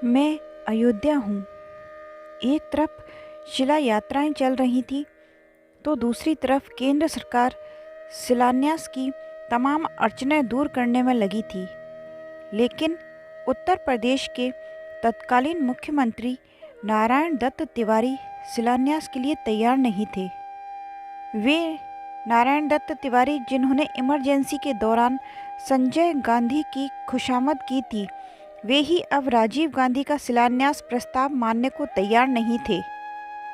मैं अयोध्या हूँ। एक तरफ शिला यात्राएं चल रही थी तो दूसरी तरफ केंद्र सरकार शिलान्यास की तमाम अड़चनें दूर करने में लगी थी। लेकिन उत्तर प्रदेश के तत्कालीन मुख्यमंत्री नारायण दत्त तिवारी शिलान्यास के लिए तैयार नहीं थे। वे नारायण दत्त तिवारी जिन्होंने इमरजेंसी के दौरान संजय गांधी की खुशामद की थी, वे ही अब राजीव गांधी का शिलान्यास प्रस्ताव मानने को तैयार नहीं थे।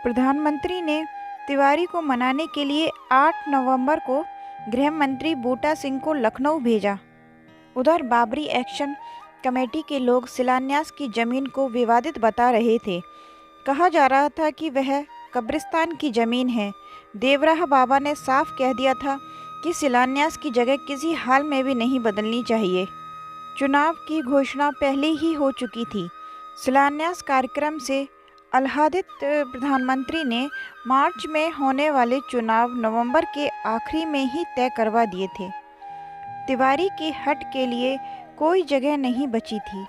प्रधानमंत्री ने तिवारी को मनाने के लिए 8 नवंबर को गृह मंत्री बूटा सिंह को लखनऊ भेजा। उधर बाबरी एक्शन कमेटी के लोग शिलान्यास की जमीन को विवादित बता रहे थे। कहा जा रहा था कि वह कब्रिस्तान की जमीन है। देवराह बाबा ने साफ कह दिया था कि शिलान्यास की जगह किसी हाल में भी नहीं बदलनी चाहिए। चुनाव की घोषणा पहले ही हो चुकी थी। शिलान्यास कार्यक्रम से आह्लादित प्रधानमंत्री ने मार्च में होने वाले चुनाव नवंबर के आखिरी में ही तय करवा दिए थे। तिवारी की हट के लिए कोई जगह नहीं बची थी।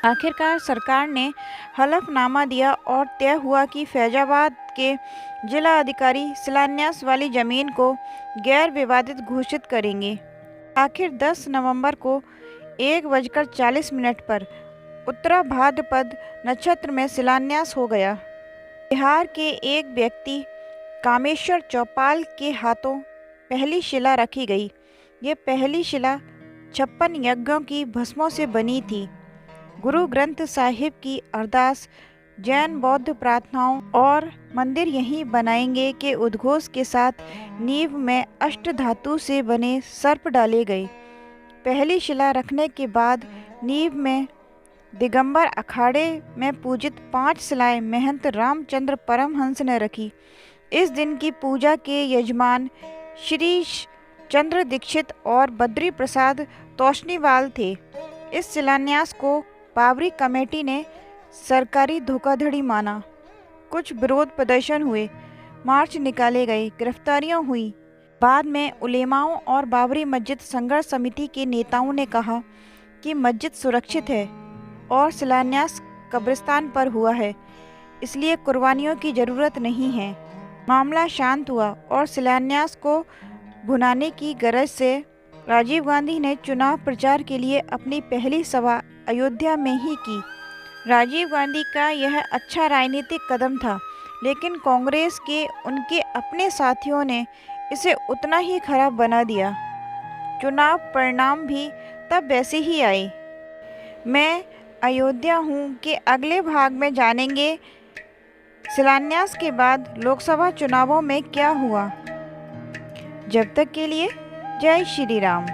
आखिरकार सरकार ने हलफनामा दिया और तय हुआ कि फैजाबाद के जिला अधिकारी शिलान्यास वाली जमीन को गैर विवादित घोषित करेंगे। आखिर 10 नवंबर को 1:40 पर उत्तरा भाद्रपद नक्षत्र में शिलान्यास हो गया। बिहार के एक व्यक्ति कामेश्वर चौपाल के हाथों पहली शिला रखी गई। ये पहली शिला 56 यज्ञों की भस्मों से बनी थी। गुरु ग्रंथ साहिब की अरदास, जैन बौद्ध प्रार्थनाओं और मंदिर यहीं बनाएंगे के उद्घोष के साथ नींव में अष्टधातु से बने सर्प डाले गए। पहली शिला रखने के बाद नींव में दिगंबर अखाड़े में पूजित 5 शिलाएं महंत रामचंद्र परमहंस ने रखी। इस दिन की पूजा के यजमान श्री चंद्र दीक्षित और बद्री प्रसाद तोष्णीवाल थे। इस शिलान्यास को बाबरी कमेटी ने सरकारी धोखाधड़ी माना। कुछ विरोध प्रदर्शन हुए, मार्च निकाले गए, गिरफ्तारियां हुई। बाद में उलेमाओं और बाबरी मस्जिद संघर्ष समिति के नेताओं ने कहा कि मस्जिद सुरक्षित है और शिलान्यास कब्रिस्तान पर हुआ है, इसलिए कुर्बानियों की ज़रूरत नहीं है। मामला शांत हुआ और शिलान्यास को भुनाने की गरज से राजीव गांधी ने चुनाव प्रचार के लिए अपनी पहली सभा अयोध्या में ही की। राजीव गांधी का यह अच्छा राजनीतिक कदम था, लेकिन कांग्रेस के उनके अपने साथियों ने इसे उतना ही खराब बना दिया। चुनाव परिणाम भी तब वैसे ही आए। मैं अयोध्या हूँ के अगले भाग में जानेंगे शिलान्यास के बाद लोकसभा चुनावों में क्या हुआ। जब तक के लिए जय श्री राम।